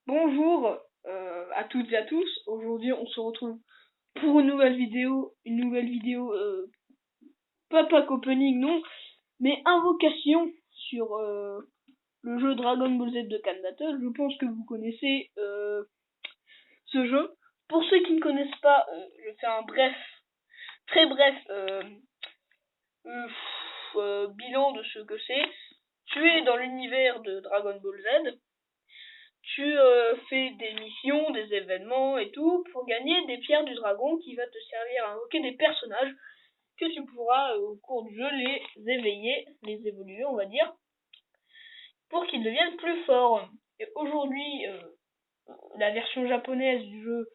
Bonjour à toutes et à tous. Aujourd'hui, on se retrouve pour une nouvelle vidéo. Pas pack opening, non, mais invocation sur le jeu Dragon Ball Z de Can Battle. Je pense que vous connaissez ce jeu. Pour ceux qui ne connaissent pas, je fais un très bref bilan de ce que c'est. Tu es dans l'univers de Dragon Ball Z. Tu fais des missions, des événements et tout pour gagner des pierres du dragon qui va te servir à invoquer des personnages que tu pourras au cours du jeu les éveiller, les évoluer on va dire, pour qu'ils deviennent plus forts. Et aujourd'hui, la version japonaise du jeu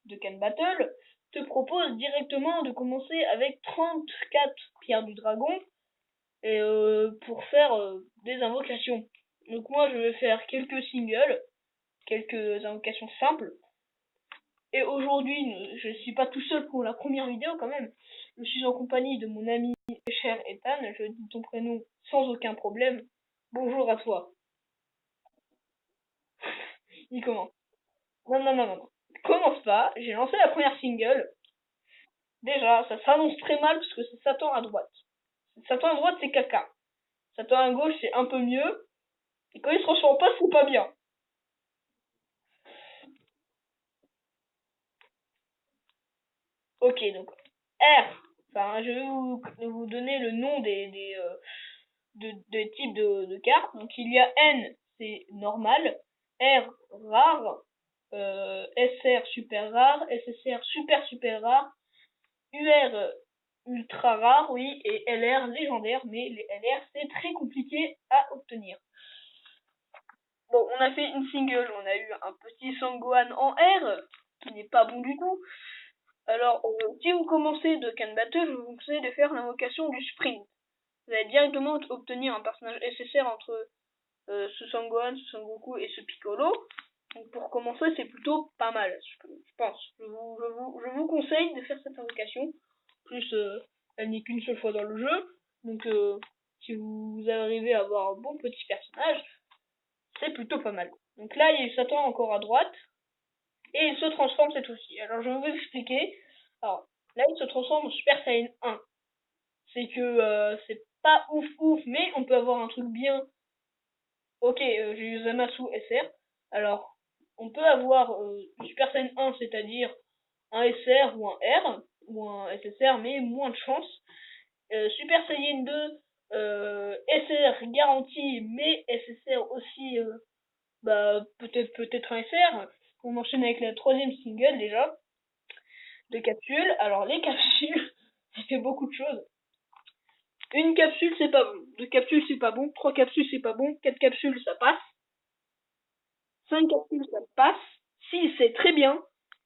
de Ken Battle te propose directement de commencer avec 34 pierres du dragon et pour faire des invocations. Donc moi je vais faire quelques singles, quelques invocations simples. Et aujourd'hui, je suis pas tout seul pour la première vidéo quand même. Je suis en compagnie de mon ami cher Ethan. Je dis ton prénom sans aucun problème. Bonjour à toi. Il commence. Non, non, non, non, non. Commence pas. J'ai lancé la première single. Déjà, ça s'annonce très mal parce que c'est Satan à droite. Satan à droite, c'est caca. Satan à gauche, c'est un peu mieux. Et quand il se transforme pas, c'est pas bien. Ok, donc R. Enfin, je vais vous donner le nom des types de cartes. Donc il y a N, c'est normal, R, rare, SR, super rare, SSR, super super rare, UR, ultra rare, oui, et LR, légendaire, mais les LR, c'est très compliqué à obtenir. Bon, on a fait une single, on a eu un petit Sangohan en R, qui n'est pas bon du tout. Alors, si vous commencez de Can Battle, je vous conseille de faire l'invocation du sprint. Vous allez directement obtenir un personnage SSR entre ce Sangohan, ce Sangoku et ce Piccolo. Donc pour commencer, c'est plutôt pas mal, je pense. Je vous conseille de faire cette invocation. Plus, elle n'est qu'une seule fois dans le jeu. Donc si vous arrivez à avoir un bon petit personnage, c'est plutôt pas mal. Donc là, il y a eu Satan encore à droite. Et il se transforme cette fois-ci. Alors je vais vous expliquer. Alors là, il se transforme en Super Saiyan 1. C'est que c'est pas ouf, mais on peut avoir un truc bien. Ok, j'ai eu Zamasu SR. Alors, on peut avoir Super Saiyan 1, c'est-à-dire un SR ou un R, ou un SSR, mais moins de chance. Super Saiyan 2, SR garanti, mais SSR aussi, peut-être un SR. On enchaîne avec la troisième single déjà, de capsules. Alors, les capsules, ça fait beaucoup de choses. Une capsule, c'est pas bon. Deux capsules, c'est pas bon. Trois capsules, c'est pas bon. Quatre capsules, ça passe. 5 capsules, ça passe. 6, c'est très bien.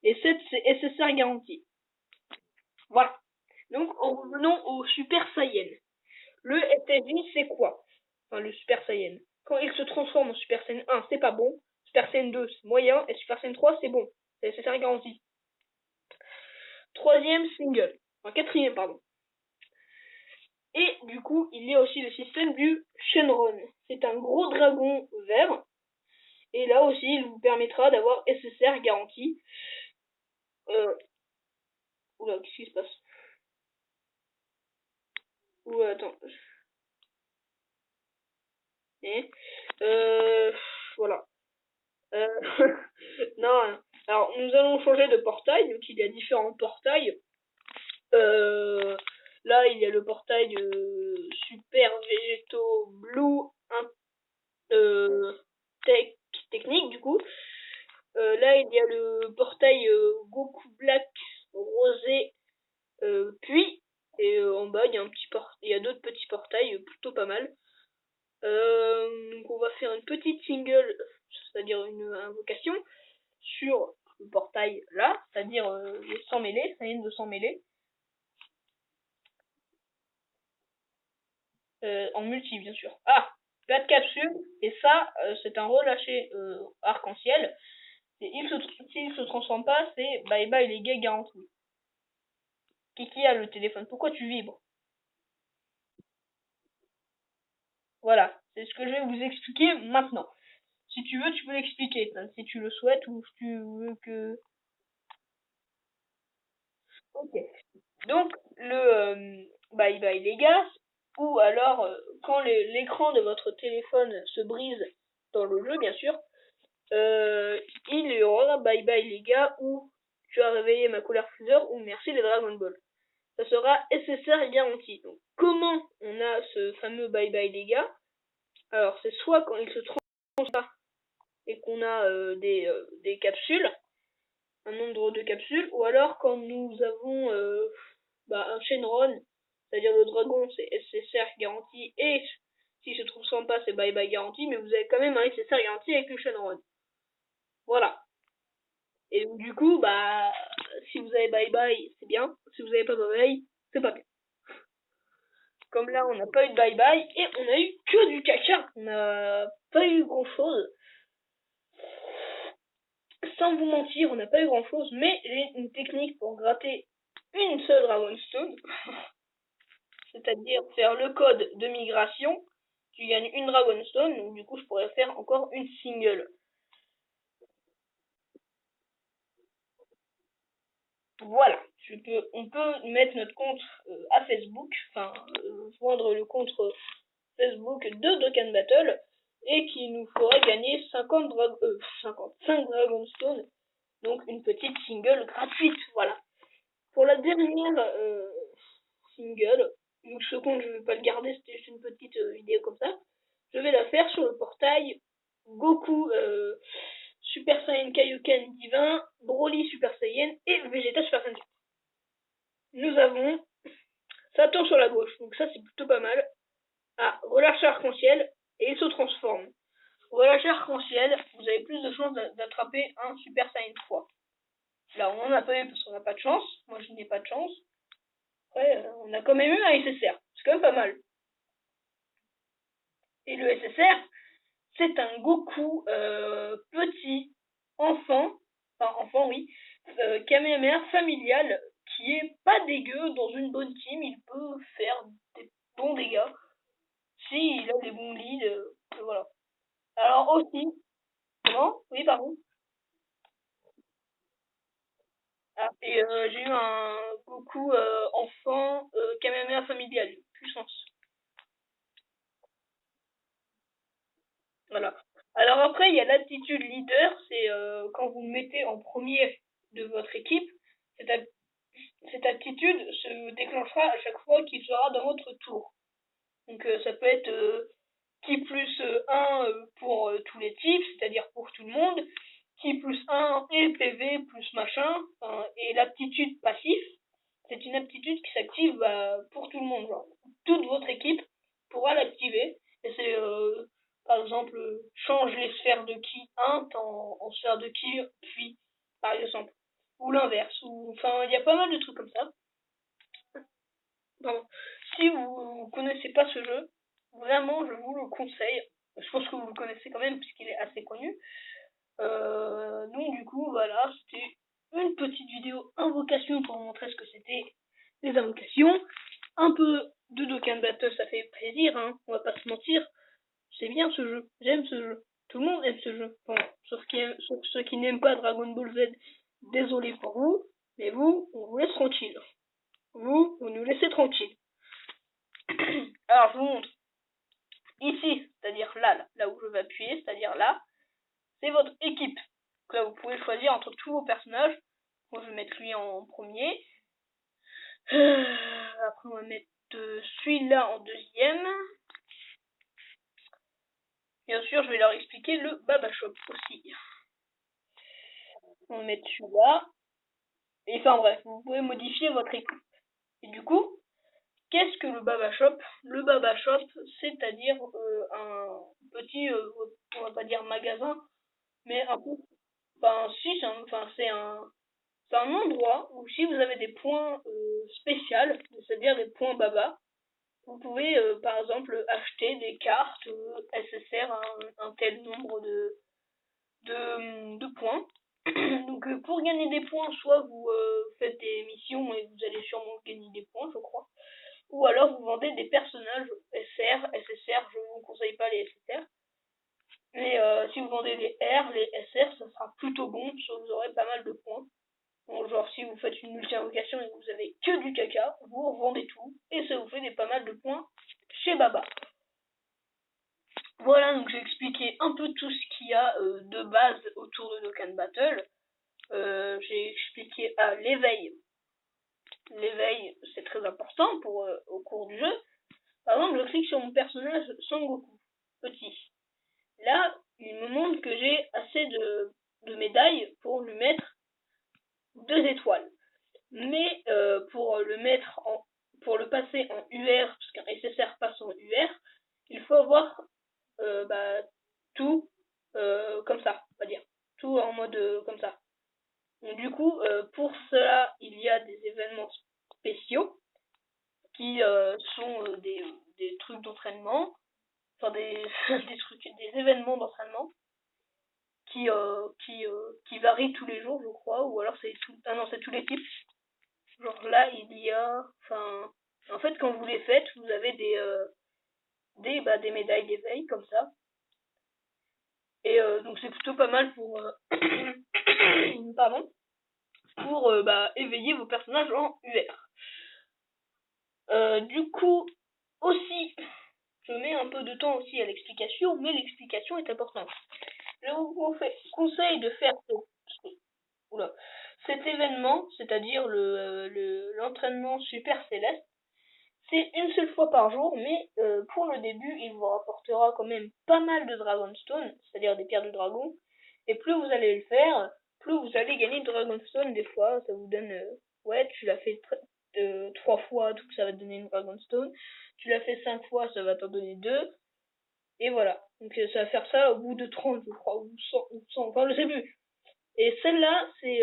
Et 7, c'est SSR garanti. Voilà. Donc, revenons au Super Saiyan. Le SSJ, c'est quoi? Enfin, le Super Saiyan. Quand il se transforme en Super Saiyan 1, c'est pas bon. Super Saiyan 2, c'est moyen. Et Super Saiyan 3, c'est bon. C'est SSR garanti. Troisième single. Enfin, quatrième, pardon. Et du coup, il y a aussi le système du Shenron. C'est un gros dragon vert. Et là aussi, il vous permettra d'avoir SSR garanti. Oula, qu'est-ce qui se passe? Attends. Et, voilà. Euh, non, alors nous allons changer de portail, donc il y a différents portails. Là, il y a le portail Super Végétaux Blue technique du coup. Là, il y a le portail Goku Black Rosé puis et en bas il y a d'autres petits portails plutôt pas mal. Donc on va faire une petite single, c'est-à-dire une invocation sur le portail là, c'est-à-dire les 100 mêlées, ça vient de 100 mêlées. En multi bien sûr. Ah, 4 capsules, et ça c'est un relâché arc-en-ciel. Et s'il se transforme pas, c'est bye bye les gars garantis. Qui a le téléphone? Pourquoi tu vibres? Voilà, c'est ce que je vais vous expliquer maintenant. Si tu veux, tu peux l'expliquer, si tu le souhaites ou si tu veux que... Ok. Donc, le bye bye les gars, ou alors quand l'écran de votre téléphone se brise dans le jeu, bien sûr, il y aura bye bye les gars ou tu as réveillé ma couleur Freezer ou merci les Dragon Ball. Ça sera SSR garanti. Donc, comment on a ce fameux bye bye les gars? Alors, c'est soit quand il se transforme et qu'on a des capsules, un nombre de capsules, ou alors quand nous avons un Shenron, c'est-à-dire le dragon, c'est SSR garanti, et s'il se transforme pas, c'est bye bye garanti, mais vous avez quand même un SSR garanti avec le Shenron. Voilà. Et du coup, si vous avez bye bye, c'est bien. Si vous avez pas bye bye, c'est pas bien. Comme là, on n'a pas eu de bye bye, et on a eu que du caca. On n'a pas eu grand chose. Sans vous mentir, on n'a pas eu grand chose, mais j'ai une technique pour gratter une seule Dragonstone. C'est-à-dire faire le code de migration, tu gagnes une Dragonstone, donc du coup je pourrais faire encore une single. Voilà, on peut mettre notre compte à Facebook, joindre le compte Facebook de Dokkan Battle, et qui nous fera gagner 55 Dragonstone, donc une petite single gratuite, voilà. Pour la dernière single, donc ce compte je vais pas le garder, c'était juste une petite vidéo comme ça, je vais la faire sur le portail Goku Super Saiyan Kaioken Divin, Broly Super Saiyan et Vegeta Super Saiyan. Nous avons Saturn sur la gauche, donc ça c'est plutôt pas mal. Ah, relâche arc-en-ciel et il se transforme. Relâche arc-en-ciel, vous avez plus de chances d'attraper un Super Saiyan 3. Là on en a pas eu parce qu'on n'a pas de chance, moi je n'ai pas de chance. Après on a quand même eu un SSR, c'est quand même pas mal. Et le SSR, c'est un Goku petit, enfant, oui, Kamehameha familial, qui est pas dégueu dans une bonne team, il peut faire des bons dégâts, s'il a des bons leads, voilà. Alors aussi, comment? Oui, pardon. Ah, et j'ai eu un Goku enfant Kamehameha familial, puissance. Voilà. Alors après, il y a l'attitude leader, c'est quand vous mettez en premier de votre équipe, cette attitude se déclenchera à chaque fois qu'il sera dans votre tour. Donc ça peut être qui plus 1 pour tous les types, c'est-à-dire pour tout le monde, qui plus 1 et PV plus machin, et l'aptitude passive, c'est une aptitude qui s'active pour tout le monde. Genre, toute votre équipe pourra l'activer, et c'est par exemple change les sphères de ki 1 en sphère de ki puis, par exemple, ou l'inverse, ou enfin il y a pas mal de trucs comme ça. Pardon. Si vous ne connaissez pas ce jeu, vraiment je vous le conseille. Je pense que vous le connaissez quand même puisqu'il est assez connu. Donc du coup voilà, c'était une petite vidéo invocation pour vous montrer ce que c'était les invocations. Un peu de Dokkan Battle, ça fait plaisir, hein, on va pas se mentir. C'est bien ce jeu, j'aime ce jeu. Tout le monde aime ce jeu. Bon, sauf ceux qui n'aiment pas Dragon Ball Z, désolé pour vous, mais vous, on vous laisse tranquille. Vous nous laissez tranquille. Alors je vous montre. Ici, c'est-à-dire là où je vais appuyer, c'est-à-dire là, c'est votre équipe. Donc là, vous pouvez choisir entre tous vos personnages. Moi, je vais mettre lui en premier. Après, on va mettre celui-là en deuxième. Bien sûr, je vais leur expliquer le Baba Shop aussi. On va mettre celui-là. Et enfin bref, vous pouvez modifier votre équipe. Et du coup, qu'est-ce que le Baba Shop? Le Baba Shop, c'est-à-dire un petit, on va pas dire magasin, mais un peu, si, c'est un endroit où si vous avez des points spéciaux, c'est-à-dire des points Baba, vous pouvez par exemple acheter des cartes SSR à un tel nombre de points. Donc pour gagner des points, soit vous faites des missions et vous allez sûrement gagner des points, je crois. Ou alors vous vendez des personnages SR, SSR, je ne vous conseille pas les SSR. Mais si vous vendez les R, les SR, ça sera plutôt bon, parce que vous aurez pas mal de points. Bon, genre si vous faites une multi-invocation et que vous avez que du caca, vous revendez tout, et ça vous fait pas mal de points chez Baba. Voilà, donc j'ai expliqué un peu tout ce qu'il y a de base autour de Dokkan Battle. J'ai expliqué l'éveil. L'éveil, c'est très important pour au cours du jeu. Par exemple, je clique sur mon personnage Son Goku, petit. Là, il me montre que j'ai assez de médailles pour lui mettre 2 étoiles. Mais pour le passer en UR, parce qu'un SSR passe en UR, il faut avoir tout comme ça, on va dire. Tout en mode comme ça. Donc, du coup, pour cela, il y a des événements spéciaux qui sont des trucs d'entraînement, enfin des des événements d'entraînement qui varient tous les jours, je crois, ou alors c'est c'est tous les types. Genre là, il y a, enfin, en fait, quand vous les faites, vous avez des médailles d'éveil comme ça. Et donc c'est plutôt pas mal pour, pardon, pour éveiller vos personnages en UR. Du coup, aussi, je mets un peu de temps aussi à l'explication, mais l'explication est importante. Je vous conseille de faire cet événement, c'est-à-dire l'entraînement super céleste. C'est une seule fois par jour, mais pour le début, il vous rapportera quand même pas mal de Dragonstone, c'est-à-dire des pierres de dragon. Et plus vous allez le faire, plus vous allez gagner de Dragonstone. Des fois, ça vous donne... ouais, tu l'as fait 3 fois, donc ça va te donner une Dragonstone. Tu l'as fait 5 fois, ça va t'en donner 2. Et voilà. Donc ça va faire ça au bout de 30, je crois, ou 100, enfin je sais plus. Et celle-là, c'est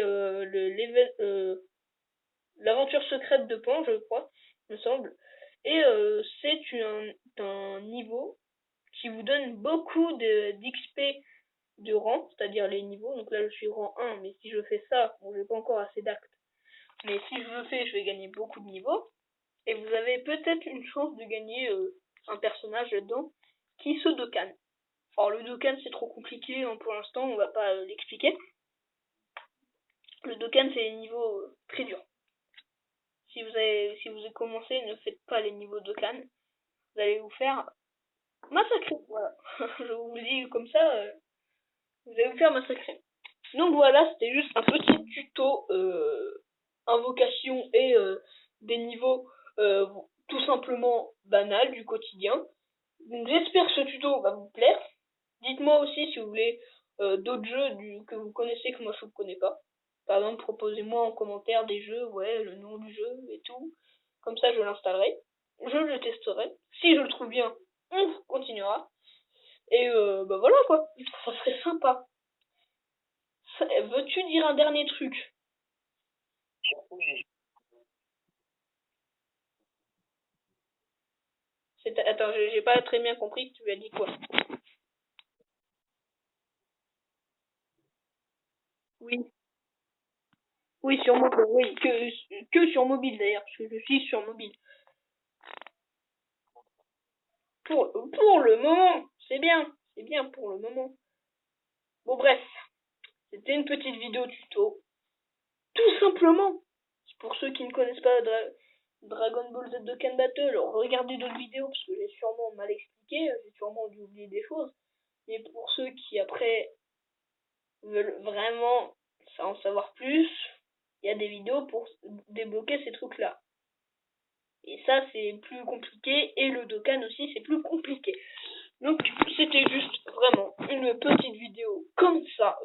l'aventure secrète de Pan, je crois, me semble. Et c'est un niveau qui vous donne beaucoup d'XP de rang, c'est-à-dire les niveaux. Donc là, je suis rang 1, mais si je fais ça, bon, j'ai pas encore assez d'actes. Mais si je le fais, je vais gagner beaucoup de niveaux. Et vous avez peut-être une chance de gagner un personnage là-dedans qui se Dokkan. Alors le Dokkan, c'est trop compliqué, hein, pour l'instant, on va pas l'expliquer. Le Dokkan, c'est les niveaux très durs. Si vous avez commencé, ne faites pas les niveaux Dokkan. Vous allez vous faire massacrer. Voilà. Je vous le dis comme ça, vous allez vous faire massacrer. Donc voilà, c'était juste un petit tuto invocation et des niveaux tout simplement banals du quotidien. Donc j'espère que ce tuto va vous plaire. Dites-moi aussi si vous voulez d'autres jeux que vous connaissez que moi je ne connais pas. Par exemple, proposez-moi en commentaire des jeux, ouais, le nom du jeu et tout. Comme ça, je l'installerai. Je le testerai. Si je le trouve bien, on continuera. Et voilà quoi. Ça serait sympa. Veux-tu dire un dernier truc? Attends, j'ai pas très bien compris que tu as dit quoi. Oui, oui, sur mobile, oui, que sur mobile d'ailleurs, parce que je suis sur mobile. Pour le moment, c'est bien pour le moment. Bon bref, c'était une petite vidéo tuto, tout simplement. Pour ceux qui ne connaissent pas Dragon Ball Z Dokkan Battle, regardez d'autres vidéos parce que j'ai sûrement mal expliqué, j'ai sûrement dû oublier des choses. Mais pour ceux qui après veulent vraiment en savoir plus, il y a des vidéos pour débloquer ces trucs-là. Et ça, c'est plus compliqué, et le Dokkan aussi, c'est plus compliqué. Donc, c'était juste vraiment une petite vidéo comme ça.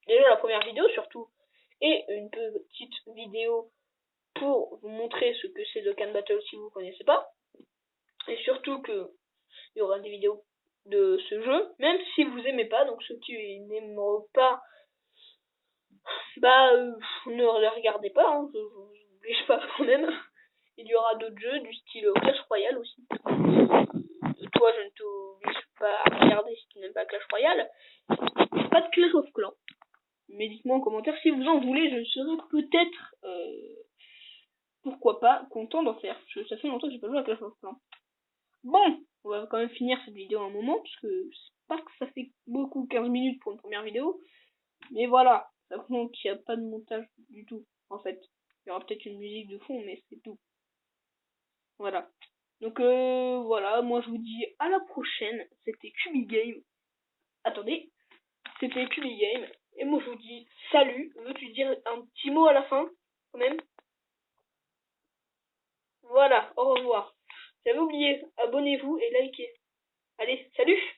Déjà, la première vidéo, surtout, et une petite vidéo pour vous montrer ce que c'est Dokkan Battle si vous ne connaissez pas. Et surtout que il y aura des vidéos de ce jeu, même si vous aimez pas, donc ceux qui n'aimeront pas, ne les regardez pas, hein, je vous oblige pas quand même. Il y aura d'autres jeux du style Clash Royale aussi. Toi, je ne t'oblige pas à regarder si tu n'aimes pas Clash Royale. Pas de Clash of Clans. Mais dites-moi en commentaire si vous en voulez, je serai peut-être, pourquoi pas, content d'en faire. Parce que ça fait longtemps que j'ai pas joué à Clash of Clans. Bon, on va quand même finir cette vidéo un moment, parce que pas que ça fait beaucoup, 15 minutes pour une première vidéo. Mais voilà, ça montre qu'il n'y a pas de montage du tout, en fait. Il y aura peut-être une musique de fond, mais c'est tout. Voilà. Donc voilà, moi je vous dis à la prochaine. C'était Cubigame. Attendez, c'était Cubigame. Et moi je vous dis salut. Veux-tu dire un petit mot à la fin, quand même? Voilà, au revoir. J'avais oublié, abonnez-vous et likez. Allez, salut!